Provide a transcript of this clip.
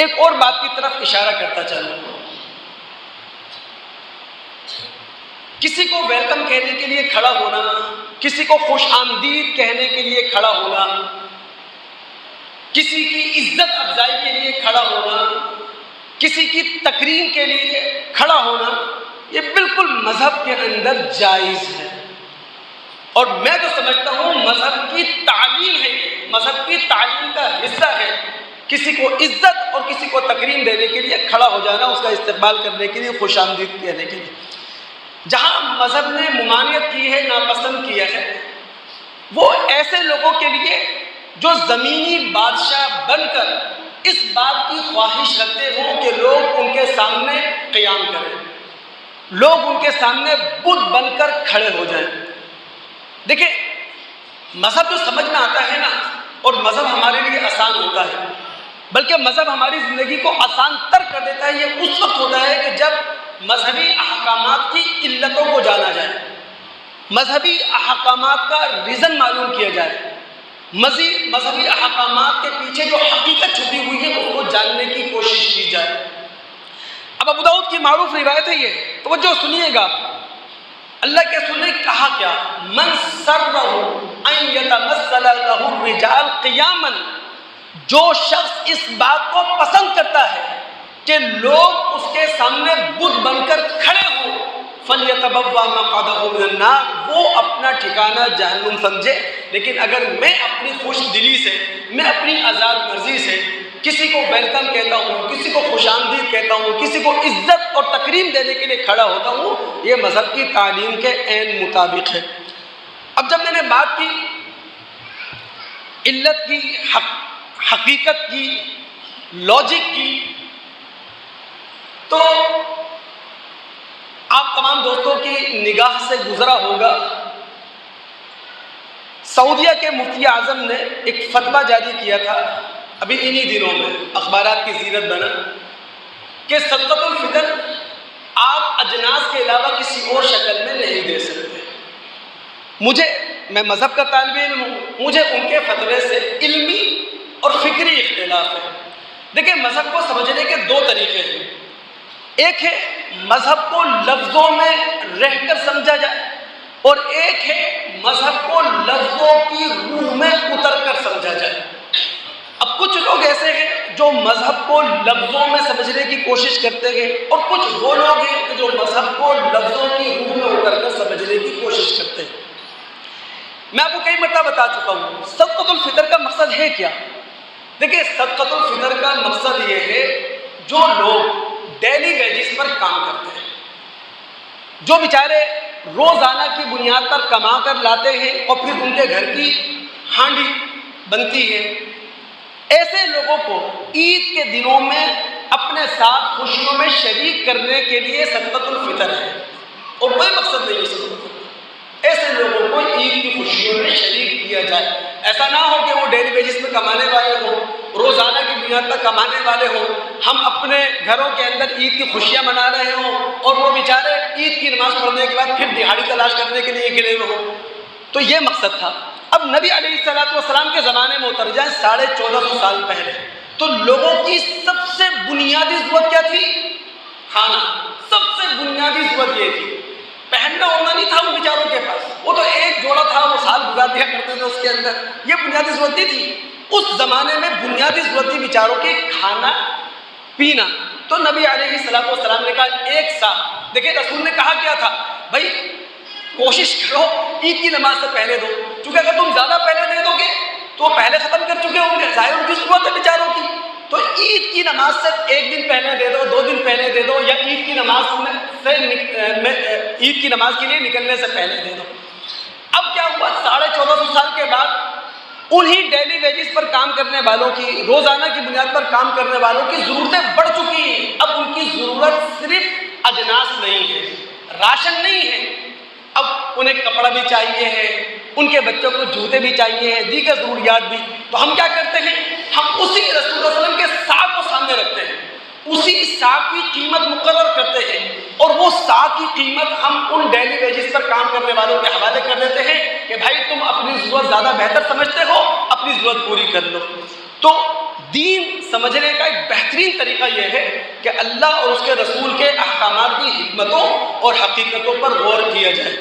ایک اور بات کی طرف اشارہ کرتا چلوں، کسی کو ویلکم کہنے کے لیے کھڑا ہونا، کسی کو خوش آمدید کہنے کے لیے کھڑا ہونا، کسی کی عزت افزائی کے لیے کھڑا ہونا، کسی کی تکریم کے لیے کھڑا ہونا، یہ بالکل مذہب کے اندر جائز ہے۔ اور میں تو سمجھتا ہوں مذہب کی تعلیم ہے، مذہب کی تعلیم کا حصہ ہے کسی کو عزت اور کسی کو تکریم دینے کے لیے کھڑا ہو جانا، اس کا استقبال کرنے کے لیے، خوش آمدید کہنے کے لیے۔ جہاں مذہب نے ممانعت کی ہے، ناپسند کیا ہے، وہ ایسے لوگوں کے لیے جو زمینی بادشاہ بن کر اس بات کی خواہش رکھتے ہوں کہ لوگ ان کے سامنے قیام کریں، لوگ ان کے سامنے بت بن کر کھڑے ہو جائیں۔ دیکھیں، مذہب جو سمجھ میں آتا ہے نا، اور مذہب ہمارے لیے آسان ہوتا ہے، بلکہ مذہب ہماری زندگی کو آسان تر کر دیتا ہے، یہ اس وقت ہوتا ہے کہ جب مذہبی احکامات کی علتوں کو جانا جائے، مذہبی احکامات کا ریزن معلوم کیا جائے، مذہبی احکامات کے پیچھے جو حقیقت چھپی ہوئی ہے اس کو جاننے کی کوشش کی جائے۔ اب ابو داؤد کی معروف روایت ہے، یہ توجہ سنیے گا، اللہ کے رسول نے کہا کیا، من سرہ ان یتمثل لہ الرجال قیاما، جو شخص اس بات کو پسند کرتا ہے کہ لوگ اس کے سامنے بت بن کر کھڑے ہوں، فَلْيَتَبَوَّأْ مَقْعَدَهُ مِنَ النَّارِ، وہ اپنا ٹھکانہ جہنم سمجھے۔ لیکن اگر میں اپنی خوش دلی سے، میں اپنی آزاد مرضی سے کسی کو ویلکم کہتا ہوں، کسی کو خوش آمدید کہتا ہوں، کسی کو عزت اور تکریم دینے کے لیے کھڑا ہوتا ہوں، یہ مذہب کی تعلیم کے عین مطابق ہے۔ اب جب میں نے بات کی علت کی، حقیقت کی، لاجک کی، تو آپ تمام دوستوں کی نگاہ سے گزرا ہوگا، سعودیہ کے مفتی اعظم نے ایک فتویٰ جاری کیا تھا ابھی انہی دنوں میں، اخبارات کی زینت بنا، کہ صدقۃ الفطر آپ اجناس کے علاوہ کسی اور شکل میں نہیں دے سکتے۔ میں مذہب کا طالب علم ہوں، مجھے ان کے فتوے سے علمی اور فکری اختلاف ہے۔ دیکھیں، مذہب کو سمجھنے کے دو طریقے ہیں، ایک ہے مذہب کو لفظوں میں رہ کر سمجھا جائے، اور ایک ہے مذہب کو لفظوں کی روح میں اتر کر سمجھا جائے۔ اب کچھ لوگ ایسے ہیں جو مذہب کو لفظوں میں سمجھنے کی کوشش کرتے ہیں، اور کچھ وہ لوگ ہیں کہ جو مذہب کو لفظوں کی روح میں اتر کر سمجھنے کی کوشش کرتے ہیں۔ میں آپ کو کئی مرتبہ بتا چکا ہوں صدقۃ الفطر کا مقصد ہے کیا۔ دیکھیں، صدقۃ الفطر کا مقصد یہ ہے جو لوگ ڈیلی ویجز پر کام کرتے ہیں، جو بیچارے روزانہ کی بنیاد پر کما کر لاتے ہیں اور پھر ان کے گھر کی ہانڈی بنتی ہے، ایسے لوگوں کو عید کے دنوں میں اپنے ساتھ خوشیوں میں شریک کرنے کے لیے صدقۃ الفطر ہے، اور کوئی مقصد نہیں ہے صدقۃ الفطر۔ ایسے لوگوں کو عید کی خوشیوں میں شریک کیا جائے۔ ایسا نہ ہو کہ وہ ڈیلی ویجز میں کمانے والے ہوں، روزانہ کی بنیاد پر کمانے والے ہوں، ہم اپنے گھروں کے اندر عید کی خوشیاں منا رہے ہوں، اور وہ بیچارے عید کی نماز پڑھنے کے بعد پھر دہاڑی تلاش کرنے کے لیے گرے ہوئے ہوں۔ تو یہ مقصد تھا۔ اب نبی علیہ السلام کے زمانے میں اتر جائیں 1450 سال پہلے، تو لوگوں کی سب سے بنیادی ضرورت کیا تھی؟ کھانا۔ سب سے بنیادی ضرورت یہ تھی، پہننا اوڑھنا نہیں تھا ان بیچاروں کے پاس، وہ تو ایک جوڑا تھا، وہ سال گزار دیا کرتے تھے اس کے اندر، یہ بنیادی ضرورت نہیں تھی۔ اس زمانے میں بنیادی ضرورت تھی بیچاروں کی کھانا پینا۔ تو نبی علیہ السلام نے کہا ایک سا، دیکھیں رسول نے کہا کیا تھا، بھائی کوشش کرو عید کی نماز سے پہلے دو، چونکہ اگر تم زیادہ پہلے دے دو گے تو وہ پہلے ختم کر چکے ہوں گے، ظاہر ان کی ضرورت ہے بیچاروں کی، تو عید کی نماز سے ایک دن پہلے دے دو، 2 دن پہلے دے دو، یا عید کی نماز عید کی نماز کے لیے نکلنے سے پہلے دے دو۔ اب کیا ہوا، 1450 سال کے بعد انہی ڈیلی ویجز پر کام کرنے والوں کی، روزانہ کی بنیاد پر کام کرنے والوں کی ضرورتیں بڑھ چکی ہیں۔ اب ان کی ضرورت صرف اجناس نہیں ہے، راشن نہیں ہے، اب انہیں کپڑا بھی چاہیے ہے، ان کے بچوں کو جوتے بھی چاہیے ہیں، دیگر ضروریات بھی۔ تو ہم کیا کرتے ہیں، ہم اسی رسول اللہ صلی اللہ علیہ وسلم کے سا کو سامنے رکھتے ہیں، اسی سا کی قیمت مقرر کرتے ہیں، اور وہ سا کی قیمت ہم ان ڈیلی ویجز پر کام کرنے والوں کے حوالے کر دیتے ہیں کہ بھائی تم اپنی ضرورت زیادہ بہتر سمجھتے ہو، اپنی ضرورت پوری کر لو۔ تو دین سمجھنے کا ایک بہترین طریقہ یہ ہے کہ اللہ اور اس کے رسول کے احکامات کی حکمتوں اور حقیقتوں پر غور کیا جائے۔